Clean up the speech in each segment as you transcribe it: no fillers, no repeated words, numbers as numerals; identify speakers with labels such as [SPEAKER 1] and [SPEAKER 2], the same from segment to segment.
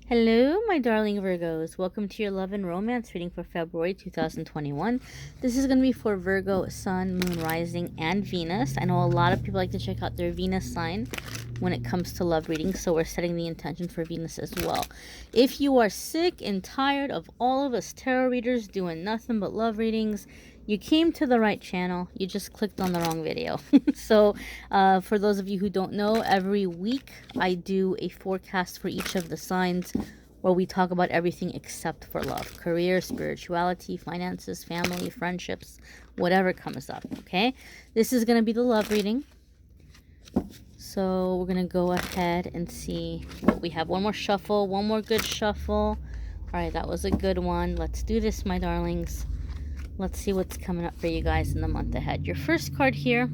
[SPEAKER 1] Hello, my darling Virgos. Welcome to your love and romance reading for February 2021. This is going to be for Virgo, Sun, Moon, Rising, and Venus. I know a lot of people like to check out their Venus sign when it comes to love readings, so we're setting the intention for Venus as well. If you are sick and tired of all of us tarot readers doing nothing but love readings, you came to the right channel. You just clicked on the wrong video. So for those of you who don't know, every week I do a forecast for each of the signs where we talk about everything except for love, career, spirituality, finances, family, friendships, whatever comes up. Okay, this is going to be the love reading. So we're going to go ahead and see what we have. One more shuffle, one more good shuffle. All right, that was a good one. Let's do this, my darlings. Let's see what's coming up for you guys in the month ahead. Your first card here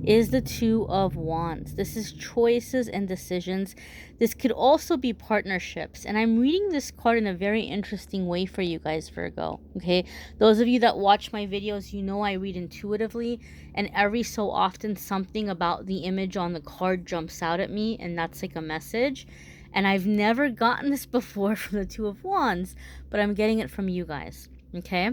[SPEAKER 1] is the Two of Wands. This is choices and decisions. This could also be partnerships. And I'm reading this card in a very interesting way for you guys, Virgo. Okay, those of you that watch my videos, you know I read intuitively. And every so often something about the image on the card jumps out at me. And that's like a message. And I've never gotten this before from the Two of Wands. But I'm getting it from you guys. Okay,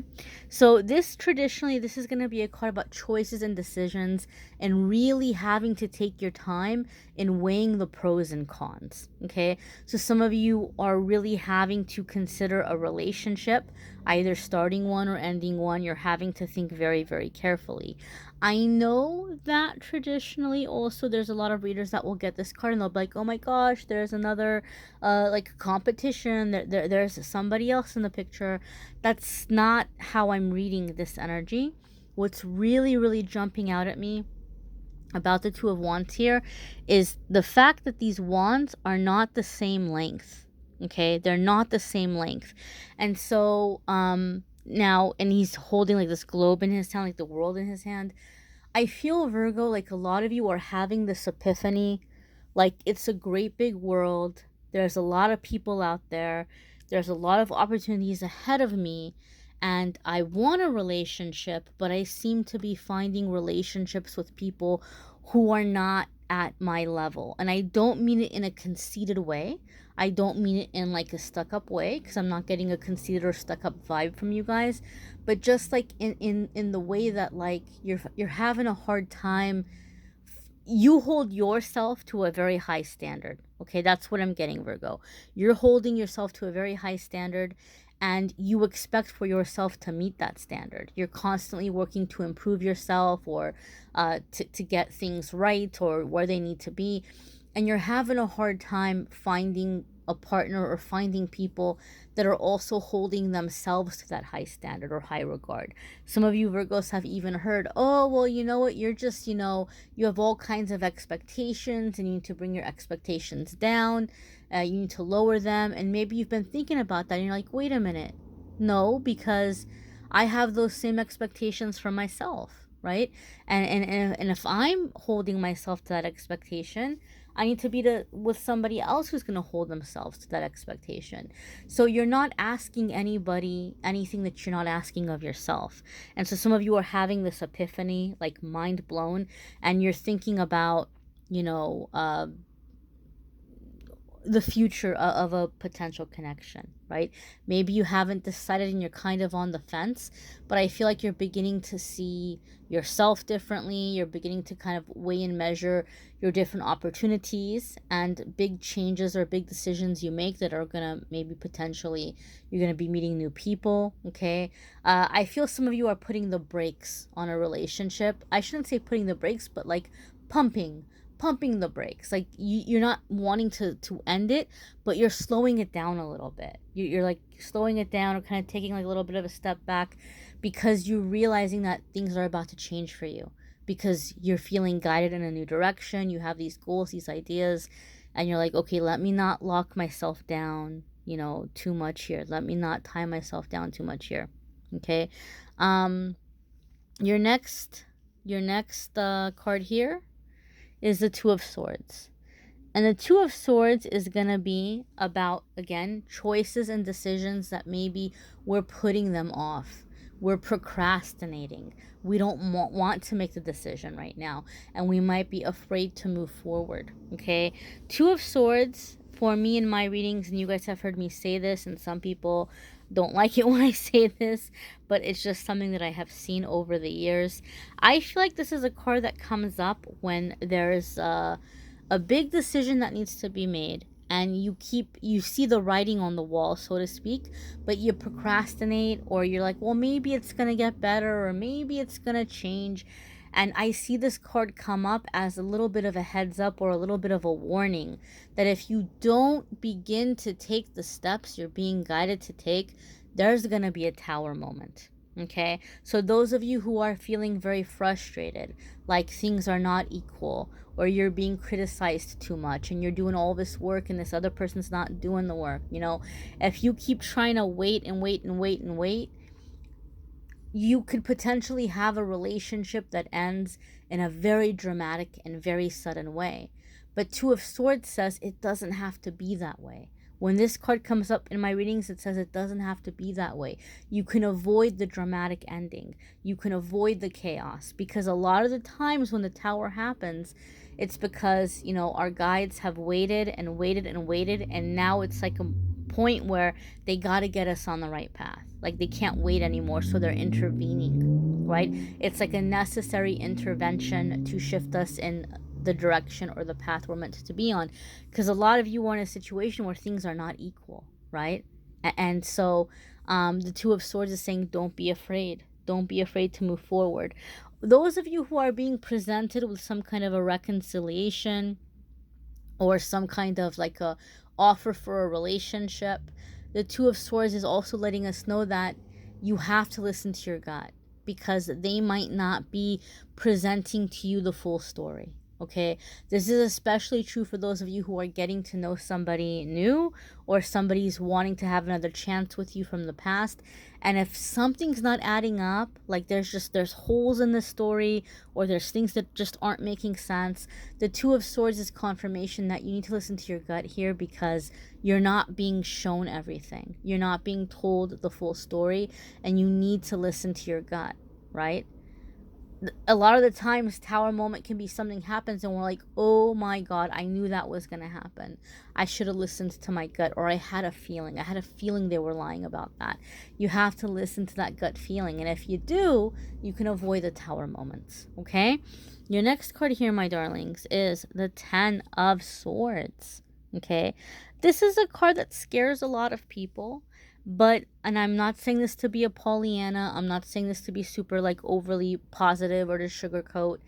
[SPEAKER 1] so this is going to be a card about choices and decisions and really having to take your time in weighing the pros and cons. Okay, so some of you are really having to consider a relationship, either starting one or ending one. You're having to think very, very carefully. I know that traditionally also there's a lot of readers that will get this card and they'll be like, oh my gosh, there's another like competition, there's somebody else in the picture. That's not how I'm reading this energy. What's really, really jumping out at me about the Two of Wands here is the fact that these wands are not the same length. Okay, they're not the same length. And so now, and he's holding like this globe in his hand, like the world in his hand. I feel, Virgo, like a lot of you are having this epiphany, like it's a great big world. There's a lot of people out there. There's a lot of opportunities ahead of me. And I want a relationship, but I seem to be finding relationships with people who are not at my level. And I don't mean it in a conceited way. I don't mean it in like a stuck-up way, because I'm not getting a conceited or stuck-up vibe from you guys. But just like in the way that like you're having a hard time. You hold yourself to a very high standard. Okay, that's what I'm getting, Virgo. You're holding yourself to a very high standard and you expect for yourself to meet that standard. You're constantly working to improve yourself or to get things right or where they need to be. And you're having a hard time finding a partner or finding people that are also holding themselves to that high standard or high regard. Some of you Virgos have even heard, oh, well, you know what? You're just, you have all kinds of expectations and you need to bring your expectations down. You need to lower them. And maybe you've been thinking about that and you're like, wait a minute. No, because I have those same expectations for myself, right? And if I'm holding myself to that expectation, I need to be with somebody else who's going to hold themselves to that expectation. So you're not asking anybody anything that you're not asking of yourself. And so some of you are having this epiphany, like mind blown, and you're thinking about, the future of a potential connection, right? Maybe you haven't decided and you're kind of on the fence, but I feel like you're beginning to see yourself differently. You're beginning to kind of weigh and measure your different opportunities and big changes or big decisions you make that are gonna maybe potentially you're gonna be meeting new people. Okay, I feel some of you are putting the brakes on a relationship. I shouldn't say putting the brakes, but like pumping the brakes. Like you're not wanting to end it, but you're slowing it down a little bit. You're like slowing it down or kind of taking like a little bit of a step back because you're realizing that things are about to change for you, because you're feeling guided in a new direction. You have these goals, these ideas, and you're like, okay, let me not lock myself down, too much here. Let me not tie myself down too much here. Okay. Your next card here is the Two of Swords. And the Two of Swords is going to be about, again, choices and decisions that maybe we're putting them off. We're procrastinating. We don't want to make the decision right now. And we might be afraid to move forward. Okay? Two of Swords for me in my readings, and you guys have heard me say this, and some people don't like it when I say this, but it's just something that I have seen over the years. I feel like this is a card that comes up when there's a big decision that needs to be made, and you see the writing on the wall, so to speak, but you procrastinate, or you're like, well, maybe it's gonna get better, or maybe it's gonna change. And I see this card come up as a little bit of a heads up, or a little bit of a warning, that if you don't begin to take the steps you're being guided to take, there's gonna be a tower moment. Okay, so those of you who are feeling very frustrated, like things are not equal, or you're being criticized too much, and you're doing all this work and this other person's not doing the work, if you keep trying to wait and wait and wait and wait, you could potentially have a relationship that ends in a very dramatic and very sudden way. But Two of Swords says it doesn't have to be that way. When this card comes up in my readings, it says it doesn't have to be that way. You can avoid the dramatic ending. You can avoid the chaos, because a lot of the times when the tower happens, it's because, our guides have waited and waited and waited, and now it's like a point where they got to get us on the right path. Like, they can't wait anymore, so they're intervening, right? It's like a necessary intervention to shift us in the direction or the path we're meant to be on, because a lot of you are in a situation where things are not equal, right? And so the Two of Swords is saying, don't be afraid. Don't be afraid to move forward. Those of you who are being presented with some kind of a reconciliation, or some kind of like a offer for a relationship, the Two of Swords is also letting us know that you have to listen to your gut, because they might not be presenting to you the full story. Okay, this is especially true for those of you who are getting to know somebody new, or somebody's wanting to have another chance with you from the past. And if something's not adding up, like there's holes in the story, or there's things that just aren't making sense, the Two of Swords is confirmation that you need to listen to your gut here, because you're not being shown everything. You're not being told the full story, and you need to listen to your gut, right? A lot of the times, tower moment can be something happens and we're like, oh my god, I knew that was going to happen. I should have listened to my gut, or I had a feeling they were lying about that. You have to listen to that gut feeling, and if you do, you can avoid the tower moments. Okay, your next card here, my darlings, is the Ten of Swords. Okay, this is a card that scares a lot of people. But, and I'm not saying this to be a Pollyanna, I'm not saying this to be super like overly positive or to sugarcoat.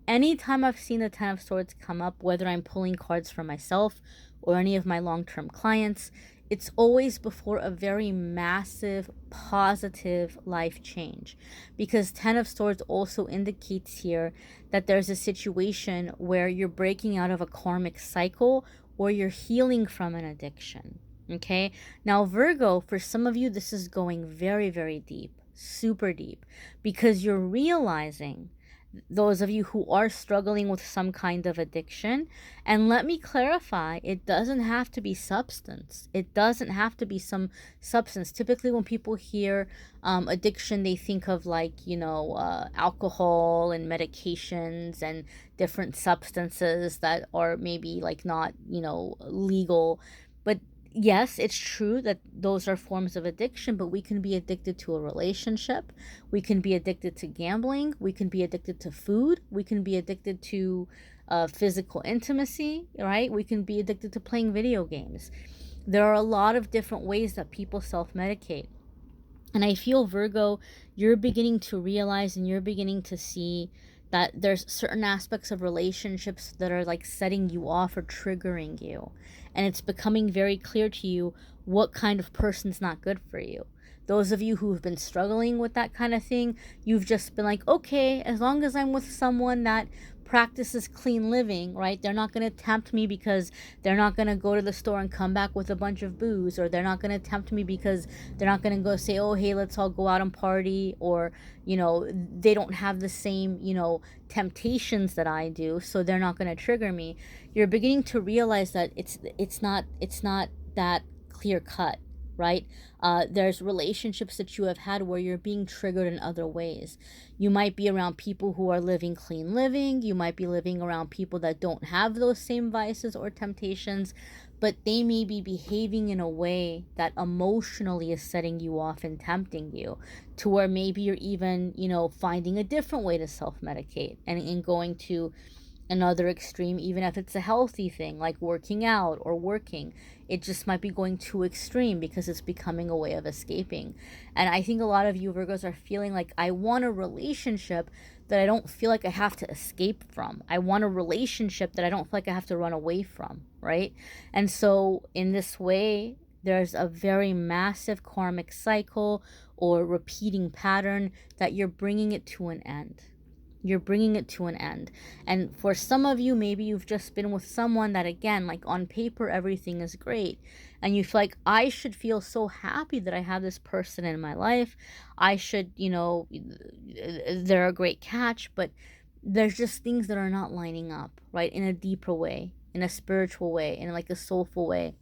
[SPEAKER 1] Anytime I've seen the Ten of Swords come up, whether I'm pulling cards for myself or any of my long-term clients, it's always before a very massive, positive life change. Because Ten of Swords also indicates here that there's a situation where you're breaking out of a karmic cycle, or you're healing from an addiction. Okay, now Virgo, for some of you, this is going very, very deep, super deep, because you're realizing, those of you who are struggling with some kind of addiction, and let me clarify, it doesn't have to be substance. It doesn't have to be some substance. Typically when people hear addiction, they think of like, alcohol and medications and different substances that are maybe like not, legal. But yes, it's true that those are forms of addiction, but we can be addicted to a relationship. We can be addicted to gambling. We can be addicted to food. We can be addicted to physical intimacy, right? We can be addicted to playing video games. There are a lot of different ways that people self-medicate. And I feel, Virgo, you're beginning to realize and you're beginning to see that there's certain aspects of relationships that are like setting you off or triggering you. And it's becoming very clear to you what kind of person's not good for you. Those of you who have been struggling with that kind of thing, you've just been like, okay, as long as I'm with someone that practices clean living, right? They're not going to tempt me because they're not going to go to the store and come back with a bunch of booze, or they're not going to tempt me because they're not going to go say, oh, hey, let's all go out and party, or, they don't have the same, temptations that I do, so they're not going to trigger me. You're beginning to realize that it's not that clear cut. right? There's relationships that you have had where you're being triggered in other ways. You might be around people who are living clean living. You might be living around people that don't have those same vices or temptations, but they may be behaving in a way that emotionally is setting you off and tempting you to where maybe you're even, finding a different way to self-medicate and going to another extreme, even if it's a healthy thing like working out or working. It just might be going too extreme because it's becoming a way of escaping. And I think a lot of you Virgos are feeling like, I want a relationship that I don't feel like I have to escape from. I want a relationship that I don't feel like I have to run away from, right? And so in this way, there's a very massive karmic cycle or repeating pattern that you're bringing it to an end. You're bringing it to an end. And for some of you, maybe you've just been with someone that, again, like on paper, everything is great. And you feel like, I should feel so happy that I have this person in my life. I should, they're a great catch, but there's just things that are not lining up, right? In a deeper way, in a spiritual way, in like a soulful way.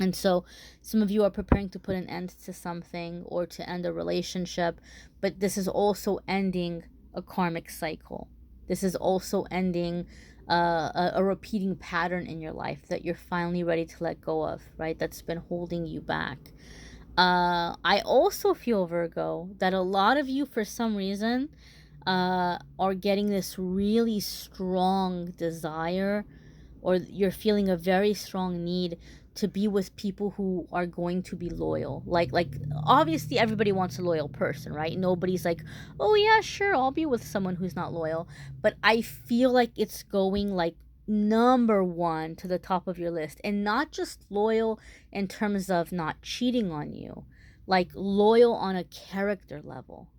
[SPEAKER 1] And so some of you are preparing to put an end to something or to end a relationship, but this is also ending a karmic cycle. This is also ending a repeating pattern in your life that you're finally ready to let go of, right? That's been holding you back. I also feel, Virgo, that a lot of you, for some reason, are getting this really strong desire, or you're feeling a very strong need to be with people who are going to be loyal. Like obviously everybody wants a loyal person, right? Nobody's like, oh yeah, sure, I'll be with someone who's not loyal. But I feel like it's going like number one to the top of your list, and not just loyal in terms of not cheating on you, like loyal on a character level,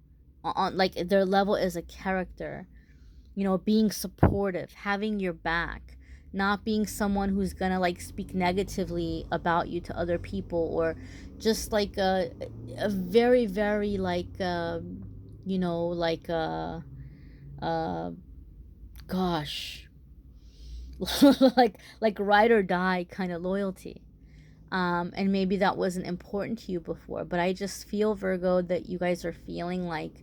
[SPEAKER 1] on like their level as a character, being supportive, having your back, not being someone who's gonna like speak negatively about you to other people, or just like a very, very like gosh, like ride or die kind of loyalty. And maybe that wasn't important to you before, but I just feel, Virgo, that you guys are feeling like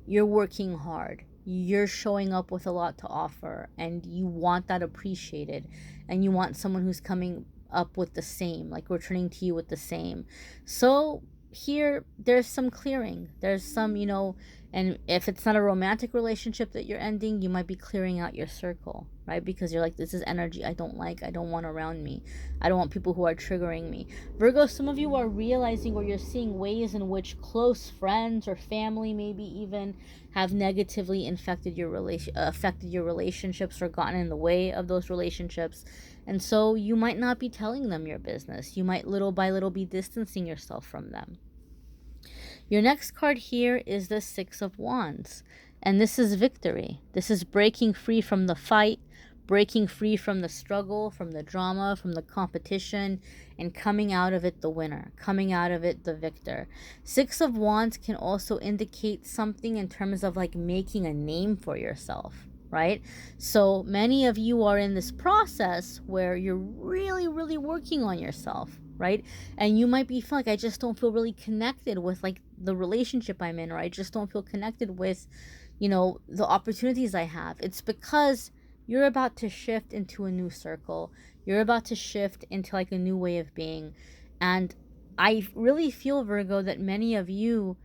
[SPEAKER 1] you're working hard. You're showing up with a lot to offer, and you want that appreciated, and you want someone who's coming up with the same, like returning to you with the same. So here, there's some clearing. There's some, and if it's not a romantic relationship that you're ending, you might be clearing out your circle, right? Because you're like, this is energy I don't like. I don't want around me. I don't want people who are triggering me. Virgo, some of you are realizing, or you're seeing ways in which close friends or family maybe even have negatively affected your relationships or gotten in the way of those relationships. And so you might not be telling them your business. You might little by little be distancing yourself from them. Your next card here is the Six of Wands, and this is victory. This is breaking free from the fight, breaking free from the struggle, from the drama, from the competition, and coming out of it the winner, coming out of it the victor. Six of Wands can also indicate something in terms of like making a name for yourself, right? So many of you are in this process where you're really, really working on yourself, right? And you might be feeling like, I just don't feel really connected with like the relationship I'm in, or I just don't feel connected with, the opportunities I have. It's because you're about to shift into a new circle. You're about to shift into like a new way of being. And I really feel, Virgo, that many of you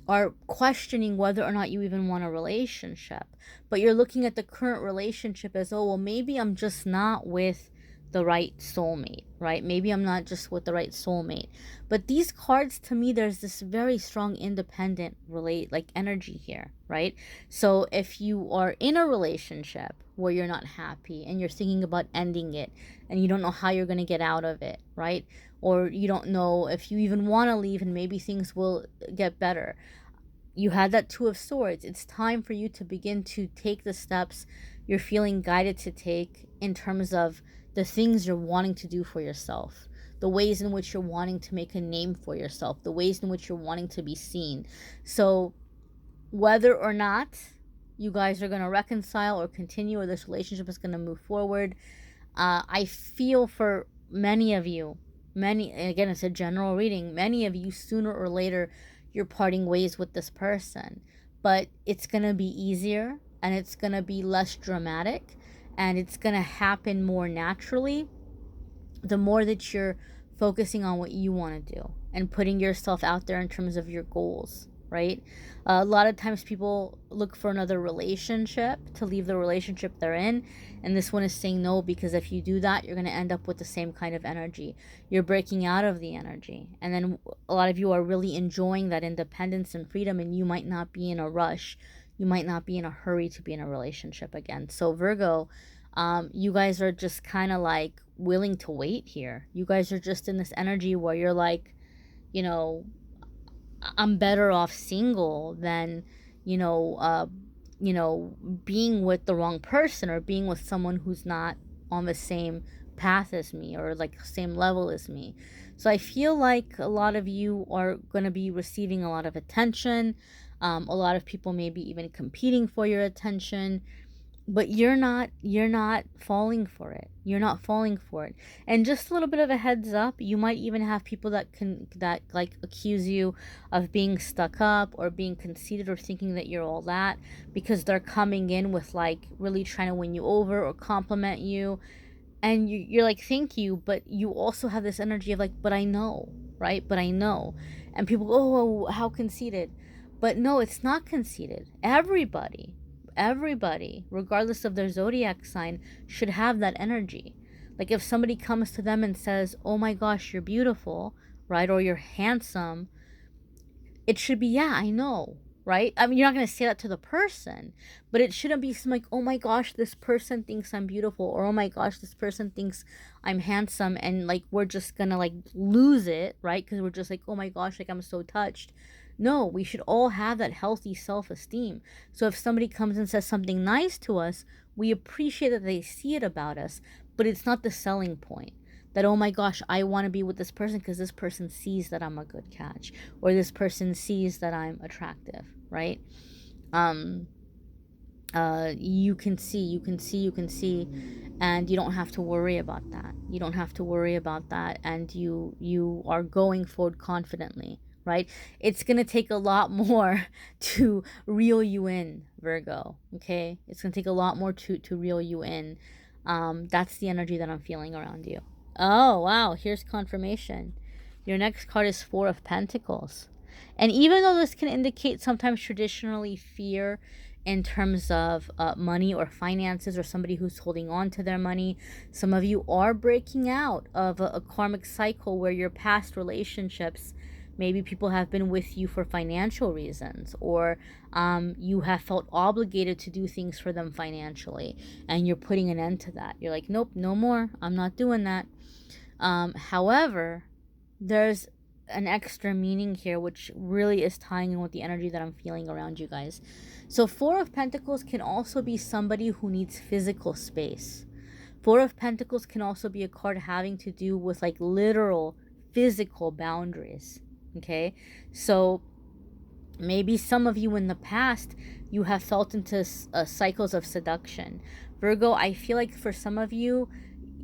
[SPEAKER 1] are questioning whether or not you even want a relationship. But you're looking at the current relationship as, oh, well, maybe I'm just not with the right soulmate, right? Maybe I'm not just with the right soulmate. But these cards, to me, there's this very strong independent energy here, right? So if you are in a relationship where you're not happy and you're thinking about ending it and you don't know how you're going to get out of it, right? Or you don't know if you even want to leave and maybe things will get better. You had that Two of Swords. It's time for you to begin to take the steps you're feeling guided to take in terms of the things you're wanting to do for yourself, the ways in which you're wanting to make a name for yourself, the ways in which you're wanting to be seen. So whether or not you guys are going to reconcile or continue, or this relationship is going to move forward, I feel for many of you again, it's a general reading, many of you, sooner or later, you're parting ways with this person. But it's going to be easier, and it's going to be less dramatic, and it's going to happen more naturally the more that you're focusing on what you want to do and putting yourself out there in terms of your goals, right? A lot of times people look for another relationship to leave the relationship they're in, and this one is saying no, because if you do that, you're going to end up with the same kind of energy. You're breaking out of the energy, and then a lot of you are really enjoying that independence and freedom, and you might not be in a rush. You might not be in a hurry to be in a relationship again. So Virgo, you guys are just kind of like willing to wait here. You guys are just in this energy where you're like, you know, I'm better off single than, you know, uh, being with the wrong person, or being with someone who's not on the same path as me, or like same level as me. So I feel like a lot of you are going to be receiving a lot of attention. A lot of people may be even competing for your attention, but you're not falling for it. You're not falling for it. And just a little bit of a heads up, you might even have people that like accuse you of being stuck up, or being conceited, or thinking that you're all that, because they're coming in with like really trying to win you over or compliment you. And you're like, thank you, but you also have this energy of like, but I know, right? But I know. And people go, oh, how conceited. But no, it's not conceited. Everybody, regardless of their zodiac sign, should have that energy. Like if somebody comes to them and says, oh my gosh, you're beautiful, right? Or you're handsome, it should be, yeah, I know, right? I mean, you're not going to say that to the person, but it shouldn't be some like, oh my gosh, this person thinks I'm beautiful, or oh my gosh, this person thinks I'm handsome, and like we're just going to like lose it, right? Because we're just like, oh my gosh, like I'm so touched. No, we should all have that healthy self-esteem. So if somebody comes and says something nice to us, we appreciate that they see it about us, but it's not the selling point. That, oh my gosh, I want to be with this person because this person sees that I'm a good catch, or this person sees that I'm attractive, right? You can see, and you don't have to worry about that. You don't have to worry about that, and you are going forward confidently, right? It's gonna take a lot more to reel you in, Virgo. Okay, it's gonna take a lot more to reel you in. That's the energy that I'm feeling around you. Oh, wow. Here's confirmation. Your next card is Four of Pentacles. And even though this can indicate sometimes traditionally fear in terms of money or finances, or somebody who's holding on to their money, some of you are breaking out of a karmic cycle where your past relationships, maybe people have been with you for financial reasons, or you have felt obligated to do things for them financially, and you're putting an end to that. You're like, nope, no more. I'm not doing that. However, there's an extra meaning here, which really is tying in with the energy that I'm feeling around you guys. So Four of Pentacles can also be somebody who needs physical space. Four of Pentacles can also be a card having to do with like literal physical boundaries. Okay, so maybe some of you in the past, you have felt into cycles of seduction. Virgo, I feel like for some of you,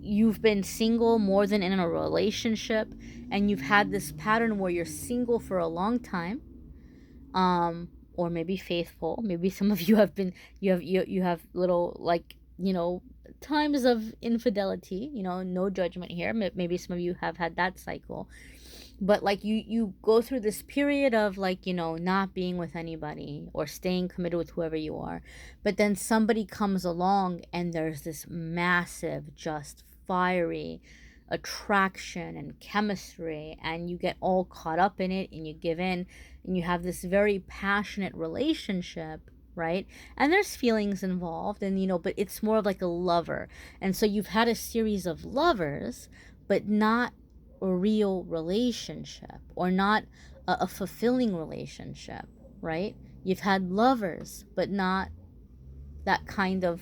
[SPEAKER 1] you've been single more than in a relationship, and you've had this pattern where you're single for a long time, or maybe faithful. Maybe some of you have been, you have little like, times of infidelity, no judgment here. Maybe some of you have had that cycle, but like you go through this period of like, not being with anybody or staying committed with whoever you are, but then somebody comes along and there's this massive, just fiery attraction and chemistry, and you get all caught up in it, and you give in, and you have this very passionate relationship, right? And there's feelings involved, and but it's more of like a lover. And so you've had a series of lovers, but not a real relationship, or not a fulfilling relationship, right? You've had lovers, but not that kind of,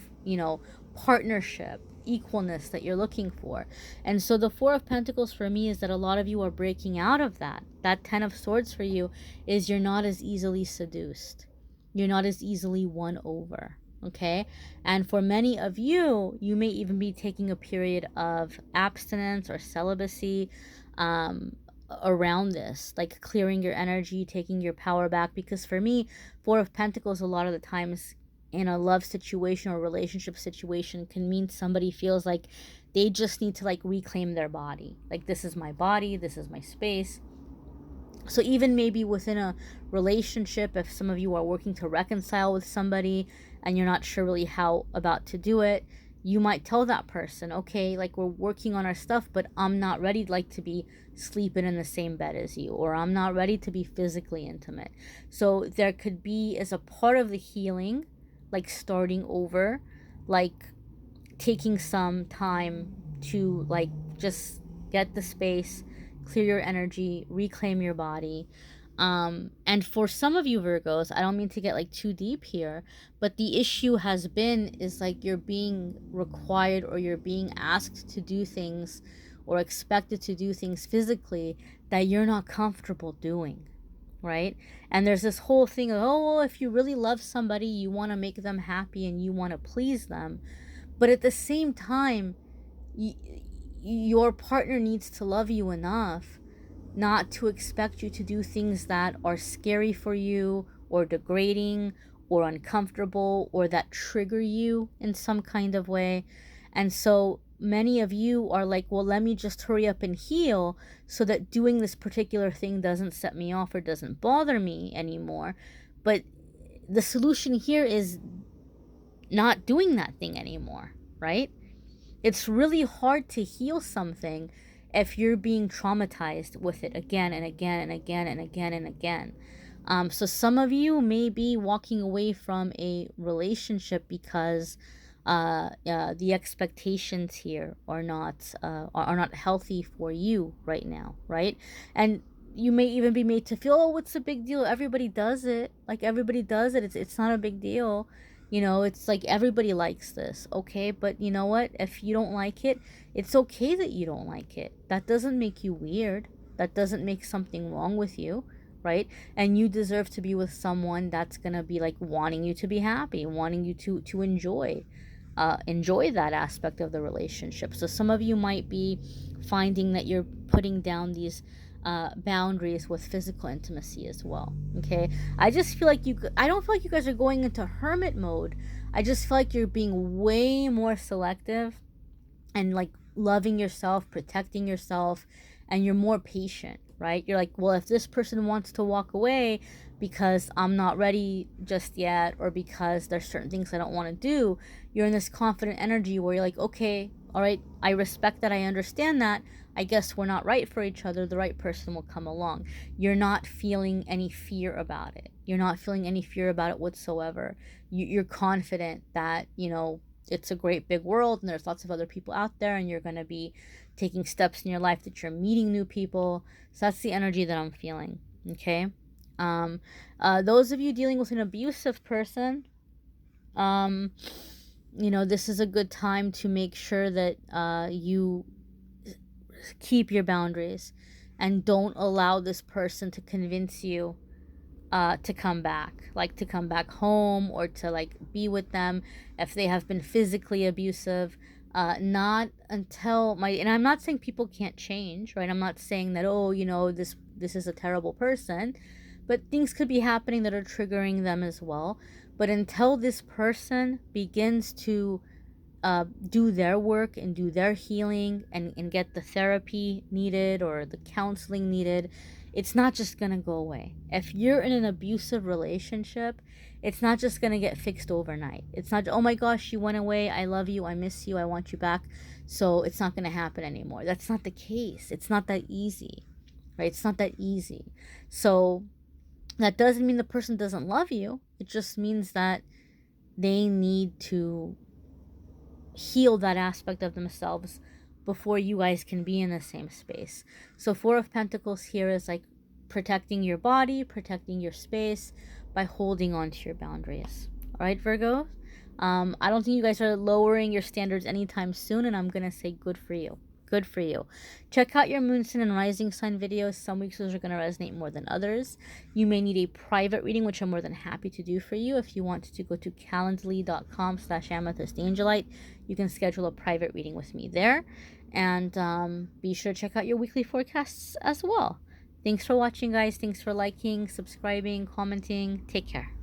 [SPEAKER 1] partnership, equalness that you're looking for. And so the Four of Pentacles for me is that a lot of you are breaking out of that. That Ten of Swords for you is you're not as easily seduced. You're not as easily won over. Okay, and for many of you, you may even be taking a period of abstinence or celibacy, around this, like clearing your energy, taking your power back. Because for me, Four of Pentacles a lot of the times in a love situation or relationship situation can mean somebody feels like they just need to like reclaim their body. Like, this is my body, this is my space. So even maybe within a relationship, if some of you are working to reconcile with somebody and you're not sure really how about to do it, you might tell that person, okay, like, we're working on our stuff, but I'm not ready like to be sleeping in the same bed as you, or I'm not ready to be physically intimate. So there could be, as a part of the healing, like starting over, like taking some time to like just get the space, clear your energy, reclaim your body. And for some of you Virgos, I don't mean to get like too deep here, but the issue has been is like you're being required or you're being asked to do things or expected to do things physically that you're not comfortable doing, right? And there's this whole thing of, oh, well, if you really love somebody, you want to make them happy and you want to please them. But at the same time, your partner needs to love you enough not to expect you to do things that are scary for you or degrading or uncomfortable or that trigger you in some kind of way. And so many of you are like, well, let me just hurry up and heal so that doing this particular thing doesn't set me off or doesn't bother me anymore. But the solution here is not doing that thing anymore, right? It's really hard to heal something if you're being traumatized with it again and again and again and again and again. So some of you may be walking away from a relationship because the expectations here are not healthy for you right now, right? And you may even be made to feel, oh, what's the big deal? Everybody does it. Like, everybody does it. It's not a big deal. You know, it's like everybody likes this, okay? But you know what? If you don't like it, it's okay that you don't like it. That doesn't make you weird. That doesn't make something wrong with you, right? And you deserve to be with someone that's gonna be like wanting you to be happy, wanting you to enjoy that aspect of the relationship. So some of you might be finding that you're putting down these boundaries with physical intimacy as well. Okay, I just feel like I don't feel like you guys are going into hermit mode. I just feel like you're being way more selective and like loving yourself, protecting yourself, and you're more patient, right? You're like, well, if this person wants to walk away because I'm not ready just yet, or because there's certain things I don't want to do, you're in this confident energy where you're like, okay, all right, I respect that, I understand that, I guess we're not right for each other, the right person will come along. You're not feeling any fear about it. You're not feeling any fear about it whatsoever. You're confident that, you know, it's a great big world and there's lots of other people out there, and you're going to be taking steps in your life that you're meeting new people. So that's the energy that I'm feeling. Okay. Those of you dealing with an abusive person, you know, this is a good time to make sure that you keep your boundaries and don't allow this person to convince you to come back, like to come back home or to like be with them if they have been physically abusive. Not until and I'm not saying people can't change, right? I'm not saying that, oh, you know, this is a terrible person, but things could be happening that are triggering them as well. But until this person begins to do their work and do their healing and get the therapy needed or the counseling needed, it's not just going to go away. If you're in an abusive relationship, it's not just going to get fixed overnight. It's not, oh my gosh, you went away, I love you, I miss you, I want you back, so it's not going to happen anymore. That's not the case. It's not that easy, right? It's not that easy. So that doesn't mean the person doesn't love you. It just means that they need to heal that aspect of themselves before you guys can be in the same space. So Four of Pentacles here is like protecting your body, protecting your space by holding on to your boundaries. All right, Virgo? I don't think you guys are lowering your standards anytime soon, and I'm going to say good for you. Good for you. Check out your moon, sun, and rising sign videos. Some weeks those are going to resonate more than others. You may need a private reading, which I'm more than happy to do for you. If you want to go to calendly.com/amethystangelite, you can schedule a private reading with me there. And be sure to check out your weekly forecasts as well. Thanks for watching, guys. Thanks for liking, subscribing, commenting. Take care.